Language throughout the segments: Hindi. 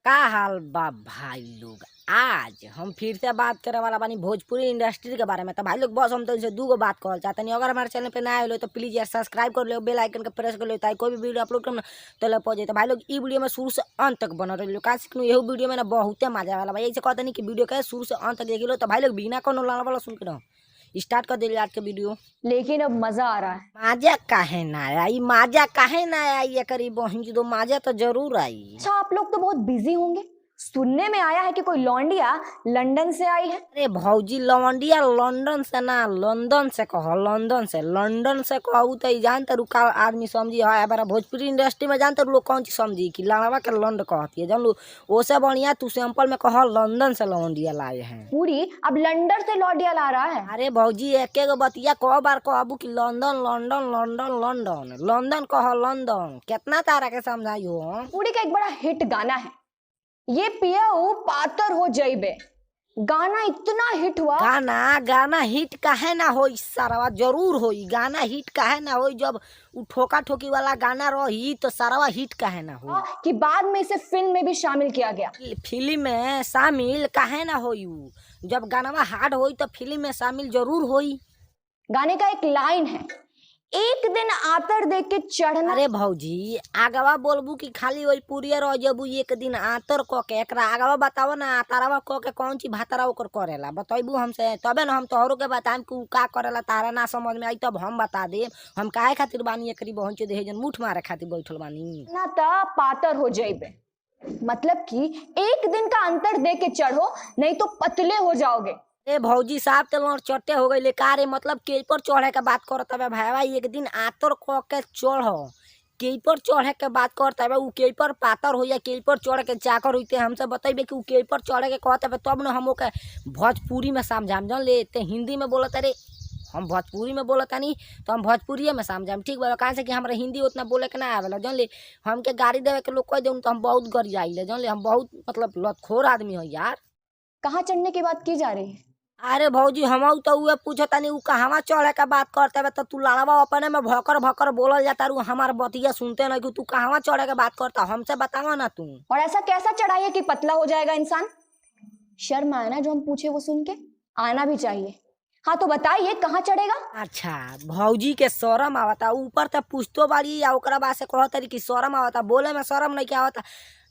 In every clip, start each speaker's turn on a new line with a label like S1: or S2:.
S1: का हाल बा भाई लोग। आज हम फिर से बात करे वाला बानी भोजपुरी इंडस्ट्री के बारे में। तो भाई लोग बस हम तो इनसे दो बात कहल चाहते हैं। अगर हमारे चैनल पे नया हो तो प्लीज यार सब्सक्राइब कर लो, बेल आइकन का प्रेस कर लो ताकि कोई भी वीडियो अपलोड करना तो लग पहुंचे। तो भाई लोग ई वीडियो में शुरू से अंत तक बना रही का सीखू यही वीडियो में ना बहुत मजा वाला भाई। ऐसे कहते नहीं कि वीडियो का शुरू से अंत तक देख लो। तो भाई लोग बिना कोनो लाना वाला सुन के रहो, स्टार्ट कर दे आज का वीडियो।
S2: लेकिन अब मजा आ रहा है।
S1: माजा काहे ना आई, माजा काहे ना आई, ये करी बहन जी दो माजा तो जरूर आई।
S2: अच्छा, आप लोग तो बहुत बिजी होंगे। सुनने में आया है कि कोई लौंडिया लंदन से आई है।
S1: अरे भौजी लौंडिया लंदन से ना, लंदन से कहो, लंदन से कहू तो जानते रुका आदमी समझी है। हमारा भोजपुरी इंडस्ट्री में जानते लोग कौन चीज समझी कि लड़वा के लंड कहती है, जान लो ओसे बढ़िया तू सैंपल में कहो लंदन से लौंडिया लाए हैं।
S2: पूरी अब लंदन से लौंडिया ला रहा है।
S1: अरे भौजी एक गो बतिया कौ बार कहबू कि London London London London London कहो लंदन, कितना तारा के समझाई हो।
S2: पूरी का एक बड़ा हिट गाना है ये पियाऊ पातर हो जाइबे। गाना इतना हिट हुआ।
S1: गाना हिट काहे ना होई सारावा, जरूर होई। गाना हिट काहे ना होई, जब उ ठोका ठोकी वाला गाना रही तो सारावा हिट काहे ना होई।
S2: कि बाद में इसे फिल्म में भी शामिल किया गया।
S1: फिल्म में शामिल काहे ना होई, जब गाना हार्ड होई तो फिल्म में शामिल जरूर होई।
S2: गाने का एक लाइन है, एक दिन आतर देख के चढ़ना।
S1: अरे भौजी आगवा बोलबू कि खाली वही पूरी रह जबू एक दिन आतर क के, एकरा आगवा बताओ ना तारावा क के कौन चीज भातारा ओकर करेला बताइबू हमसे, तबे ना हम तोहरो के बताएम कि उ का करेला। तारा ना समझ में आई तब हम बता देम हम काहे खातिर बानी एकरी बहन चो देहे जन मुठ मारे खातिर बैठल बानी
S2: ना। ता पातर हो जाइबे मतलब कि एक दिन का अंतर दे के चढ़ो, नहीं तो पतले हो जाओगे।
S1: ए भौजी साहब तो लड़ चट्टे हो गई का रे, मतलब के पर चढ़े के बात करता है भाई। एक दिन आतर क के चढ़ के पर चढ़े के बात करता है, उ के पर पातर हो या के पर चढ़ के चाकर होते हमसे बताइबे कि उ के पर चढ़े के कहते है, तब न हम ओके भोजपुरी में समझाम। जान ले ते हिंदी में बोलत रे, हम भोजपुरी में बोलता नहीं तो हम भोजपुरी में समझाम, ठीक बा। कहाँ से कि हमारे हिंदी उतना बोले के ना आवेला। जान ले हमके गाड़ी देवे के लोग कह दे तो हम बहुत गरियाइले। जान ले हम बहुत मतलब लतखोर आदमी हो यार।
S2: कहाँ चढ़ने की बात की जा रही है?
S1: अरे भौजी हम तो उहे पूछता नहीं, उ कहवा चढ़े का बात करते है तो तू लड़वा अपने में भकर भकर बोलल जाता रू, हमार बतिया सुनते नहीं कि तू कहवा चढ़े के बात करता, हमसे बतावा ना तू।
S2: और ऐसा कैसा चढ़ाई है कि पतला हो जाएगा इंसान? शर्म आया ना जो हम पूछे वो सुन के, आना भी चाहिए। हाँ तो बताइए कहाँ चढ़ेगा?
S1: अच्छा भौजी के शरम आवता, ऊपर तक पूछतो बाड़ी या ओकरा बाद से कहतरी कि शरम आवता, बोले में शरम नहीं क्या आवता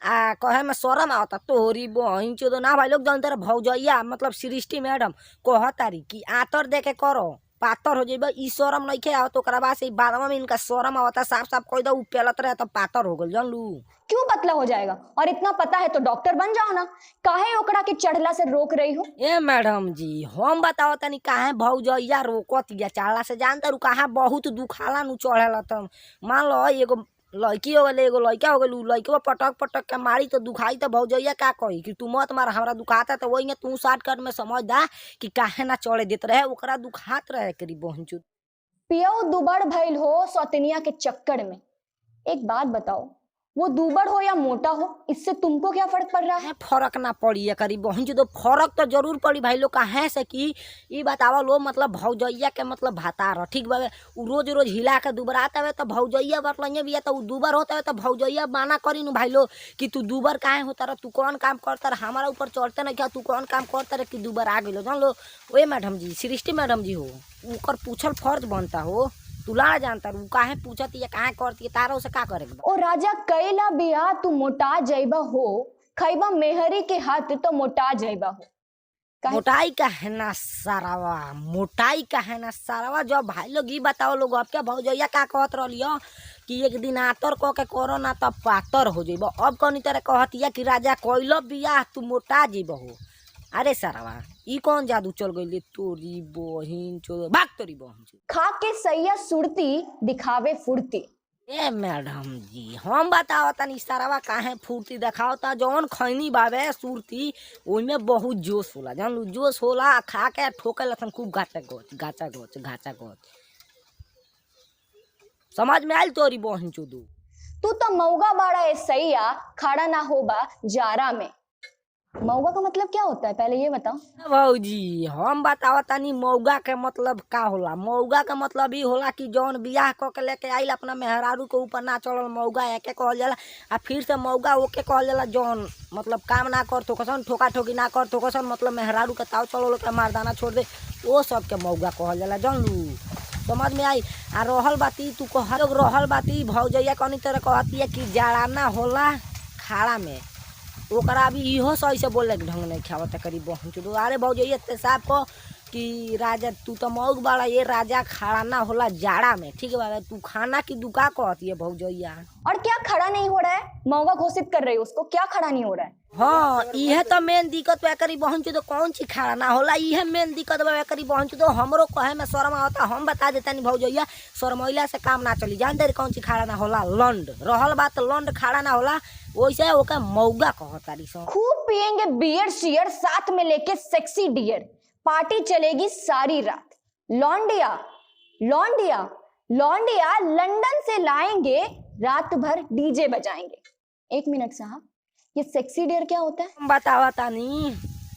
S1: आ कहे में शरम आवता। तोहरी बहन चोदो ना भाई लोग जानते भौजैया मतलब सृष्टि मैडम कहतारी कि आतर दे के करो पातर हो जाइबा, ई शरम नहीं खे आवत। ओकरा बाद से बादवा में इनका शरम आवता, साफ साफ कह दो उ पेलत रहे तो पातर हो गल। जान लू
S2: क्यों पतला हो जाएगा? और इतना पता है तो डॉक्टर बन जाओ ना, काहे ओकरा के चढ़ला से रोक रही हो?
S1: ए मैडम जी हम बताओ तनी काहे भौजैया रोकत या चढ़ला से, जानते रू कहाँ बहुत दुखाला नु चढ़ेला। तब मान लो एगो लड़की हो गई एगो लड़का हो गई, लड़के पटक पटक के मारी तो दुखाई तो भौजैया का कही कि तू मत मार हमरा दुखाता। तो वही तू शॉर्टकट में समझ दा कि काहे ना चढ़े देते रहे, ओकरा दुखात रहे करी बहन चो।
S2: पियो दुबड़ भइल हो सौतनिया के चक्कर में। एक बात बताओ, वो दुबड़ हो या मोटा हो, इससे तुमको क्या फर्क पड़ रहा है?
S1: फर्क ना पड़ी है करी बहन जी, तो फर्क तो जरूर पड़ी भाई लोग। कहे से कि ई बतावा लो मतलब भौजैया के मतलब भातार ठीक बा, उ रोज रोज हिला के दुबरात है तो भौजैया बटल भी तो दुबर होता है तो भौजैया माना करी नु भाई लोग कि तू दुबर काहे होता रह, तू कौन काम करता रह, हमारा ऊपर चढ़ते नहीं क्या, तू कौन काम करता रह कि दुबर आ गई। जान लो ओए मैडम जी सृष्टि मैडम जी हो, उकर पूछल फर्ज बनता हो, तू लाड़ा जानता रू काहे पूछती है काहे करती है, तारा उसे का करे।
S2: ओ राजा कैला बिया तू मोटा जाइबा हो, खैबा मेहरी के हाथ तो मोटा जाइबा हो।
S1: मोटाई का है ना सारावा, मोटाई का है ना सारावा। जब भाई लोग ये बताओ लोग अब क्या भौजैया का कहत रहियो कि एक दिन आतर क के करो ना तब पातर हो जेब, अब कौन तरह कहतिया कि राजा कोइलो बियाह तू मोटा जेब हो। अरे सारावा ई कौन जादू चल गई तोरी बहिन चो, भाग तोरी बहन चो।
S2: खा के सैया सुरती दिखावे फुर्ती।
S1: ए मैडम जी हम बताओ तनी सारावा काहे फुर्ती देखाओ ता, जौन खैनी बाबे सुरती ओइमे बहुत जोश होला। जान लू जोश होला, खा के ठोके लसन खूब गाचा गोच गाचा गोच गाचा गोच। समझ में आइल तोरी बहन चोदू?
S2: तू तो मौगा बाड़ा ए सैया, खड़ा ना होबा जारा में। मऊगा का मतलब क्या होता है, पहले ये बताओ।
S1: भौजी हम बतावा तानी मौगा के मतलब का होला। मौगा के मतलब ई होला कि जौन बियाह क के लेके आइल अपना मेहरारू के ऊपर ना चढ़ल मौगा एके कहल जाला। आ फिर से मौगा ओके कहल जाला जौन मतलब काम ना कर थोकसन, ठोका ठोकी ना कर थोकसन, मतलब मेहरारू के ताव चढ़ल के मर्दाना छोड़ दे, वो सब के मौगा कहल जाला। जानलू, समझ में आई। आ रहल बाती तू कह लोग रहल बाती भौजैया कनी तरह कहती है कि जड़ाना होला खाड़ा में, ओकरा अभी इहो सही से बोले के ढंग नहीं खावत करी बहन चुदो। अरे भौजैया ते साहब को कि राजा तू तो मौग बाड़ा, ये राजा खाड़ा ना होला जाड़ा में, ठीक है। तू खाना की दुका कहती है भौजैया।
S2: और क्या खड़ा नहीं हो रहा है, मऊगा घोषित कर रही हो उसको, क्या खड़ा नहीं हो रहा है?
S1: हाँ इहे तो मेन दिक्कत बा करी बहन चुदो, कौन चीज खाड़ा ना होला, इहे मेन दिक्कत बा करी बहन चुदो। हमरो कहे में शर्म आवता, हम बता देता नहीं भौजैया, शर्मैला से काम ना चली। जानते रे कौन चीज खाड़ा ना होला, लंड रहल बात, लंड खाड़ा ना होला, वैसे ओका मौगा कहतारी सन।
S2: खूब पियेंगे बियर शियर, साथ में लेके सेक्सी डियर, पार्टी चलेगी सारी रात। लौंडिया लौंडिया लौंडिया लंदन से लाएंगे, रात भर डीजे बजाएंगे। एक मिनट साहब, ये सेक्सी डियर क्या होता है?
S1: हम बतावा तानी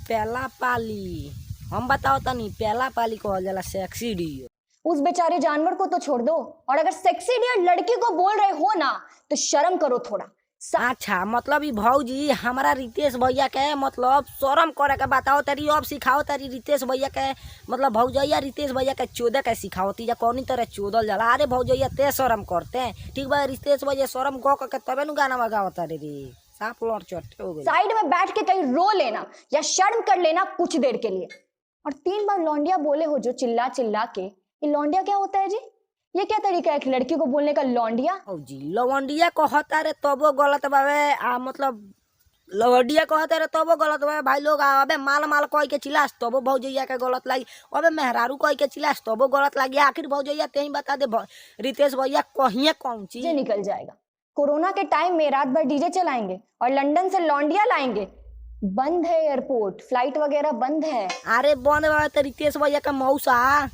S1: पहला पाली, हम बताओ तानी पहला पाली कहल जाला सेक्सी डियर।
S2: उस बेचारे जानवर को तो छोड़ दो, और अगर सेक्सी डियर लड़की को बोल रहे हो ना तो शर्म करो थोड़ा।
S1: अच्छा मतलब ई भौजी हमारा रितेश भैया के मतलब शर्म करे के बताओ तारी, अब सिखाओ तारी रितेश भैया के मतलब भौजैया रितेश भैया के चोदे के सिखाओती या कौनी तरह चोदल जाला। अरे भौजैया ते शर्म करते हैं, ठीक बा रितेश भैया शर्म क के तबे नु गाना बगावता रे रे, साफ लड़ चट्टे हो गई।
S2: साइड में बैठ के कहीं रो लेना या शर्म कर लेना कुछ देर के लिए। और 3 बार लौंडिया बोले हो जो चिल्ला चिल्ला के, ये लौंडिया क्या होता है जी? ये क्या तरीका है एक लड़की को बोलने का, लौंडिया?
S1: जी लवंडिया कहता रे तबो गलत बावे, मतलब लवंडिया कहता रे तबो गलत बावे भाई लोग। अबे माल माल कह के चिल्लास तबो भौजैया के गलत लागी, अबे मेहरारू कह के चिल्लास तबो गलत लागी। आखिर भौजैया ते ही बता दे रितेश भैया कहिए कौन चीज
S2: ये निकल जाएगा। कोरोना के टाइम में रात भर डीजे चलाएंगे और लंदन से लौंडिया लाएंगे। बंद है एयरपोर्ट, फ्लाइट वगैरह बंद है।
S1: अरे बंद बावे तो रितेश भैया के मौसा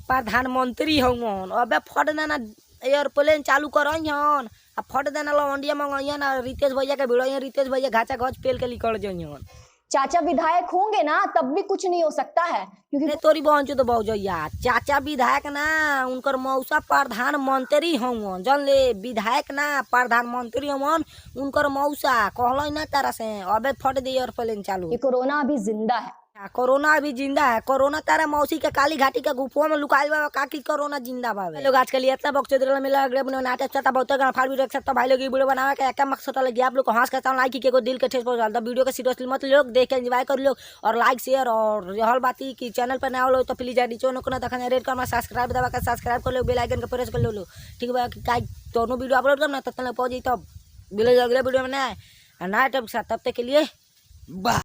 S1: प्रधानमंत्री हवन, अबे फट देना एयरप्लेन चालू करन आ फट देना लवंडिया मंगइयन आ रितेश भैया के भिड़इयन, रितेश भैया घाचा घच पेल के निकल जइयन।
S2: चाचा विधायक होंगे ना तब भी कुछ नहीं हो सकता है, क्योंकि
S1: अरे तोरी बहन चो तो भौजैया चाचा विधायक ना, उनकर मौसा प्रधानमंत्री हवन, जन ले विधायक ना प्रधानमंत्री हवन उनकर मौसा कहल ना तारा से। अबे फट दे एयरप्लेन चालू।
S2: ये कोरोना अभी जिंदा है।
S1: कोरोना अभी जिंदा है, कोरोना तारा मौसी के काली घाटी के गुफा में लुकाइल बा, काकी कोरोना जिंदा बावे। लोग आज के लिए इतना बक्से दिल मिला अगले बना नाटक चाहता बहुत गाना फाड़ वीडियो सकता भाई लोग, ये वीडियो बनावे का क्या मकसद लगे आप लोग को हंस करता लाइक की को दिल के ठेस पहुंचा दो। वीडियो के सीरियसली मत लोग, देख के एंजॉय कर लो और लाइक शेयर। और रहल बाती कि चैनल पर नया हो तो प्लीज यार नीचे नको ना देखा रेड कर सब्सक्राइब दबा के सब्सक्राइब कर लो, बेल आइकन के प्रेस कर लो, ठीक बा कि काई दोनों वीडियो अपलोड करना तब तक पहुंच जाई। तब मिले अगले वीडियो में नया टॉपिक के साथ, तब तक के लिए बाय।